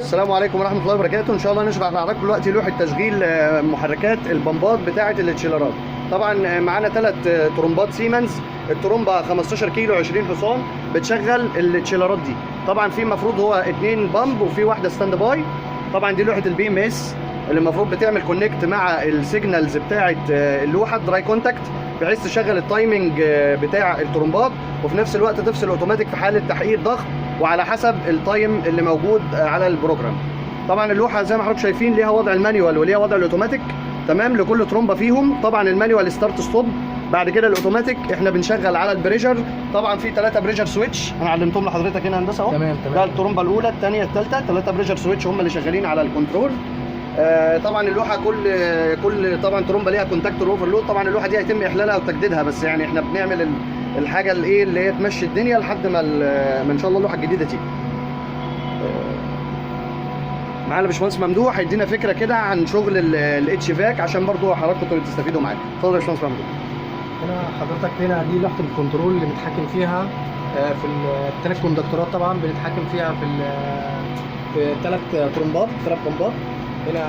السلام عليكم ورحمه الله وبركاته. ان شاء الله نشرح لحضراتكم دلوقتي لوحه تشغيل محركات البمبات بتاعه التشيلرات. طبعا معانا 3 طرمبات سيمنز، الطرمبه 15 كيلو 20 حصان بتشغل التشيلرات دي. طبعا في المفروض هو 2 بامب وفي واحده ستاند باي. طبعا دي لوحه البي ام اس اللي المفروض بتعمل كونكت مع السيجنالز بتاعه اللوحه دراي كونتاكت، بحيث تشغل التايمنج بتاع الطرمبات وفي نفس الوقت تفصل اوتوماتيك في حاله تحقيق ضغط وعلى حسب التايم اللي موجود على البروجرام. طبعا اللوحه زي ما حضراتكم شايفين ليها وضع المانيوال وليها وضع الاوتوماتيك، تمام، لكل طرمبه فيهم. طبعا المانيوال ستارت ستوب، بعد كده الاوتوماتيك احنا بنشغل على البريشر. طبعا في 3 بريشر سويتش انا علمتهم لحضرتك هنا هندسه اهو. تمام. ده الطرمبه الاولى الثانيه الثالثه، 3 بريشر سويتش هم اللي شغالين على الكنترول. طبعا اللوحه كل طبعا طرمبه ليها كونتاكتور اوفرلود. طبعا اللوحه دي هيتم احلالها وتجديدها، بس يعني احنا بنعمل الحاجه اللي هي تمشي الدنيا لحد ما ان شاء الله اللوحه الجديده تيجي. معانا باشمهندس ممدوح هيدينا فكره كده عن شغل الاتش فاك عشان برضو حضراتكم تستفيدوا معانا. اتفضل يا باشمهندس ممدوح. هنا حضرتك دي لوحه الكنترول اللي بنتحكم فيها في ال3 كوندكتورات. طبعا بنتحكم فيها في 3 طرمبات 3 بمبات هنا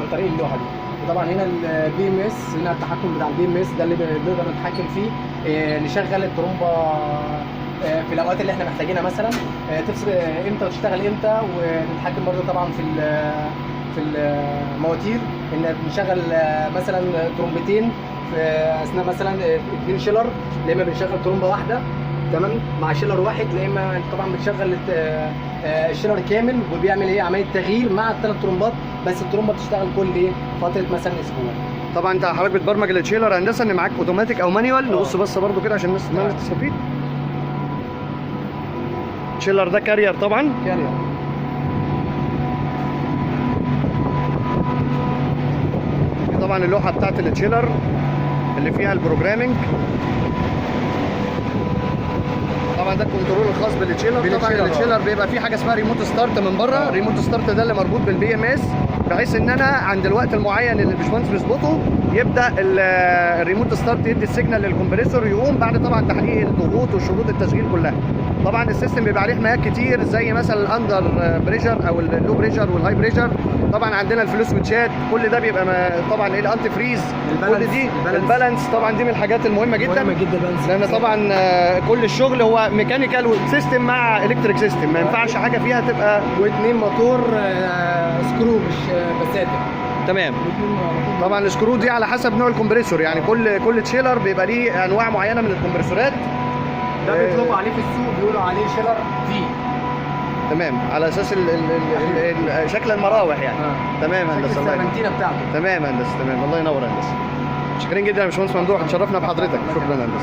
عن طريق اللوحه دي. وطبعا هنا البي ام اس، هنا التحكم بتاع البي ام اس ده اللي بنقدر نتحكم فيه، نشغل الطرمبه في الاوقات اللي احنا محتاجينها، مثلا تفصل امتى وتشتغل امتى. ونتحكم برضه طبعا في المواتير، ان بنشغل مثلا طرمبتين في اثناء مثلا 2 شيلر، يا اما بنشغل طرمبه واحده تمام مع شيلر واحد، يا اما طبعا بنشغل الشيلر كامل وبيعمل عمليه تغيير مع ال3 طرمبات، بس الطرمبه بتشتغل كل فتره مثلا اسبوع. طبعا انت حضرتك بتبرمج التشيلر هندسه ان معاك اوتوماتيك او مانيوال. نبص بصه برضو كده عشان الناس تستفيد. التشيلر ده كارير، طبعا كارير. طبعا اللوحه بتاعت التشيلر اللي فيها البروجرامينج. طبعا ده الكنترول الخاص بالتشيلر. طبعا التشيلر بيبقى فيه حاجه اسمها ريموت ستارت من بره. ريموت ستارت ده اللي مربوط بالبي ام اس، بحيث ان انا عند الوقت المعين اللي الباشمهندس بيظبطه يبدا الريموت ستارت يدي السيجنال للكمبريسور، يقوم بعد طبعا تحقيق الضغوط وشروط التشغيل كلها. طبعا السيستم بيبقى عليه حمايات كتير زي مثلا الاندر بريشر او اللو بريشر والهاي بريشر. طبعا عندنا الفلو سويتشات، كل ده بيبقى طبعا الانتي فريز، كل دي البالانس. طبعا دي من الحاجات المهمه جدا لان طبعا كل الشغل هو ميكانيكال سيستم مع الكتريك سيستم، ما ينفعش حاجه فيها تبقى و2 موتور سكرو مش بساتر. تمام. طبعا السكرو دي على حسب نوع الكمبريسور، يعني كل تشيلر بيبقى ليه انواع معينه من الكمبريسورات. ده بيطلقوا عليه في السوق بيقولوا عليه شيلر في. تمام، على اساس شكل المراوح يعني. تمام هندسه. الله ينور. السمنتينه بتاعته. تمام هندسه، تمام، الله ينور هندسه. شكرا جدا يا باشمهندس ممدوح، اتشرفنا بحضرتك. شكرا هندسه.